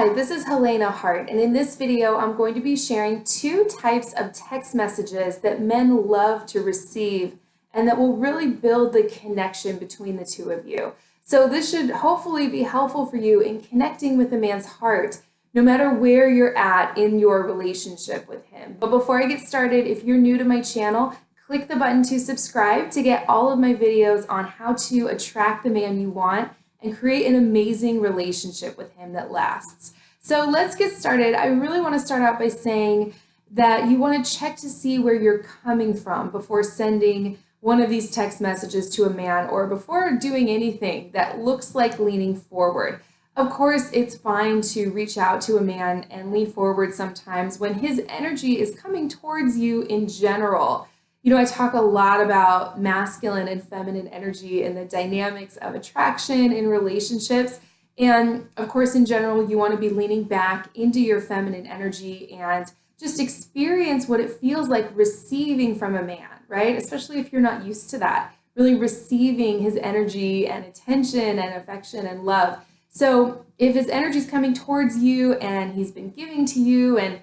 Hi, this is Helena Hart, and in this video, I'm going to be sharing two types of text messages that men love to receive and that will really build the connection between the two of you. So this should hopefully be helpful for you in connecting with a man's heart, no matter where you're at in your relationship with him. But before I get started, if you're new to my channel, click the button to subscribe to get all of my videos on how to attract the man you want and create an amazing relationship with him that lasts. So let's get started. I really want to start out by saying that you want to check to see where you're coming from before sending one of these text messages to a man or before doing anything that looks like leaning forward. Of course, it's fine to reach out to a man and lean forward sometimes when his energy is coming towards you in general. You know, I talk a lot about masculine and feminine energy and the dynamics of attraction in relationships. And of course, in general, you want to be leaning back into your feminine energy and just experience what it feels like receiving from a man, right? Especially if you're not used to that, really receiving his energy and attention and affection and love. So if his energy is coming towards you and he's been giving to you and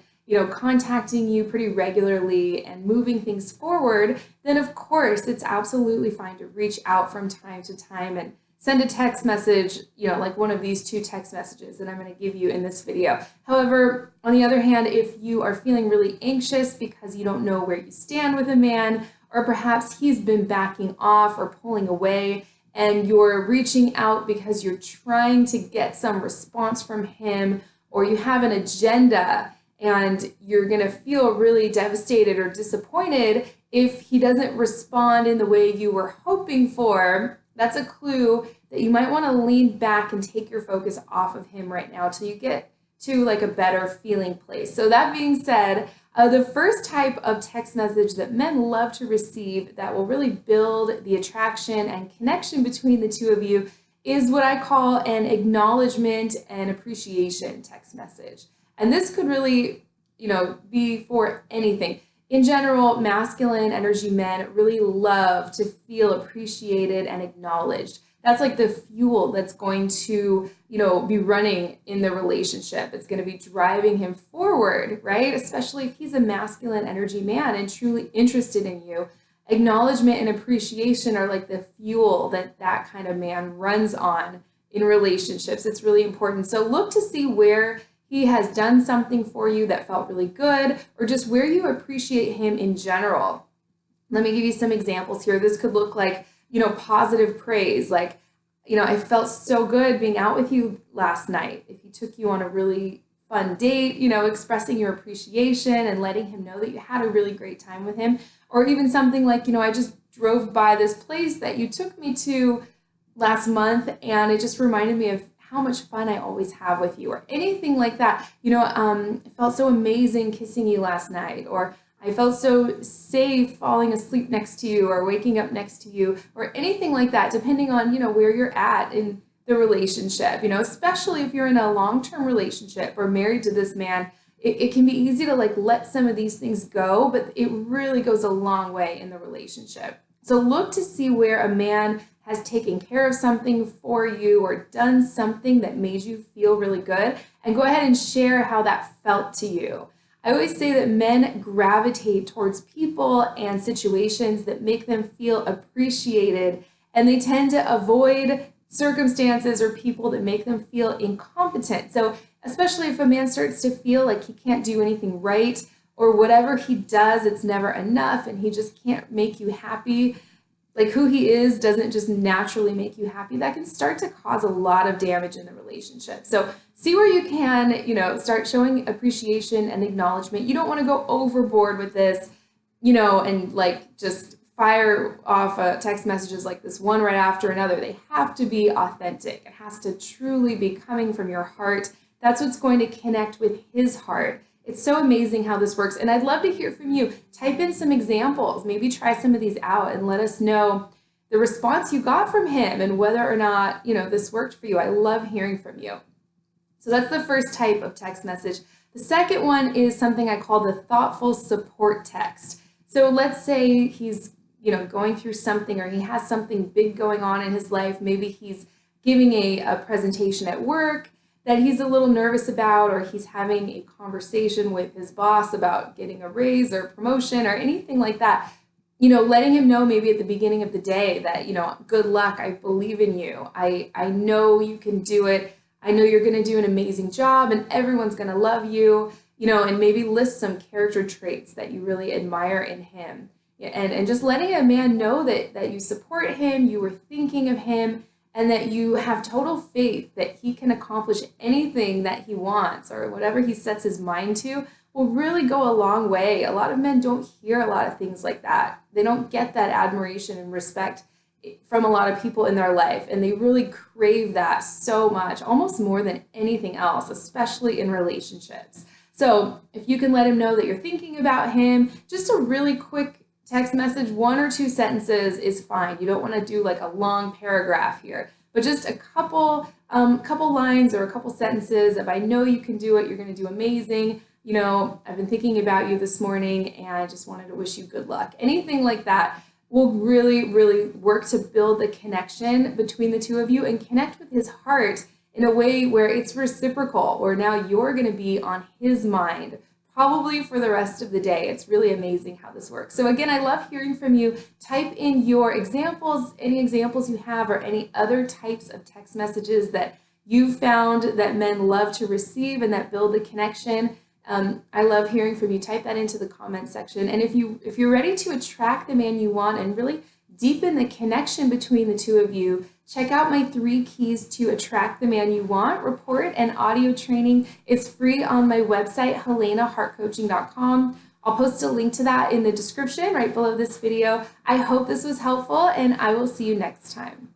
contacting you pretty regularly and moving things forward, then of course it's absolutely fine to reach out from time to time and send a text message, like one of these two text messages that I'm going to give you in this video. However, on the other hand, if you are feeling really anxious because you don't know where you stand with a man, or perhaps he's been backing off or pulling away, and you're reaching out because you're trying to get some response from him, or you have an agenda, and you're going to feel really devastated or disappointed if he doesn't respond in the way you were hoping for, that's a clue that you might want to lean back and take your focus off of him right now till you get to like a better feeling place. So that being said, the first type of text message that men love to receive that will really build the attraction and connection between the two of you is what I call an acknowledgement and appreciation text message. And this could really, be for anything. In general, masculine energy men really love to feel appreciated and acknowledged. That's like the fuel that's going to, be running in the relationship. It's going to be driving him forward, right? Especially if he's a masculine energy man and truly interested in you. Acknowledgement and appreciation are like the fuel that kind of man runs on in relationships. It's really important. So look to see where he has done something for you that felt really good, or just where you appreciate him in general. Let me give you some examples here. This could look like, positive praise, like, I felt so good being out with you last night. If he took you on a really fun date, expressing your appreciation and letting him know that you had a really great time with him. Or even something like, I just drove by this place that you took me to last month and it just reminded me of how much fun I always have with you, or anything like that. It felt so amazing kissing you last night, or I felt so safe falling asleep next to you or waking up next to you, or anything like that, depending on, where you're at in the relationship, especially if you're in a long-term relationship or married to this man. It can be easy to let some of these things go, but it really goes a long way in the relationship. So look to see where a man has taken care of something for you or done something that made you feel really good, and go ahead and share how that felt to you. I always say that men gravitate towards people and situations that make them feel appreciated, and they tend to avoid circumstances or people that make them feel incompetent. So especially if a man starts to feel like he can't do anything right, or whatever he does, it's never enough, and he just can't make you happy, like who he is doesn't just naturally make you happy, that can start to cause a lot of damage in the relationship. So see where you can, start showing appreciation and acknowledgement. You don't want to go overboard with this, and just fire off text messages like this one right after another. They have to be authentic. It has to truly be coming from your heart. That's what's going to connect with his heart. It's so amazing how this works, and I'd love to hear from you. Type in some examples, maybe try some of these out and let us know the response you got from him and whether or not, this worked for you. I love hearing from you. So that's the first type of text message. The second one is something I call the thoughtful support text. So let's say he's, going through something, or he has something big going on in his life. Maybe he's giving a presentation at work that he's a little nervous about, or he's having a conversation with his boss about getting a raise or promotion or anything like that, letting him know maybe at the beginning of the day that, good luck, I believe in you. I know you can do it. I know you're going to do an amazing job and everyone's going to love you, and maybe list some character traits that you really admire in him. And just letting a man know that you support him, you were thinking of him, and that you have total faith that he can accomplish anything that he wants or whatever he sets his mind to will really go a long way. A lot of men don't hear a lot of things like that. They don't get that admiration and respect from a lot of people in their life, and they really crave that so much, almost more than anything else, especially in relationships. So if you can let him know that you're thinking about him, just a really quick text message, 1 or 2 sentences is fine. You don't want to do like a long paragraph here, but just a couple lines or a couple sentences of, I know you can do it, you're going to do amazing. I've been thinking about you this morning and I just wanted to wish you good luck. Anything like that will really, really work to build the connection between the two of you and connect with his heart in a way where it's reciprocal, where now you're going to be on his mind probably for the rest of the day. It's really amazing how this works. So again, I love hearing from you. Type in your examples, any examples you have, or any other types of text messages that you found that men love to receive and that build the connection. I love hearing from you. Type that into the comment section. And if you're ready to attract the man you want and really deepen the connection between the two of you, check out my 3 keys to attract the man you want report and audio training. It's free on my website, helenahartcoaching.com. I'll post a link to that in the description right below this video. I hope this was helpful, and I will see you next time.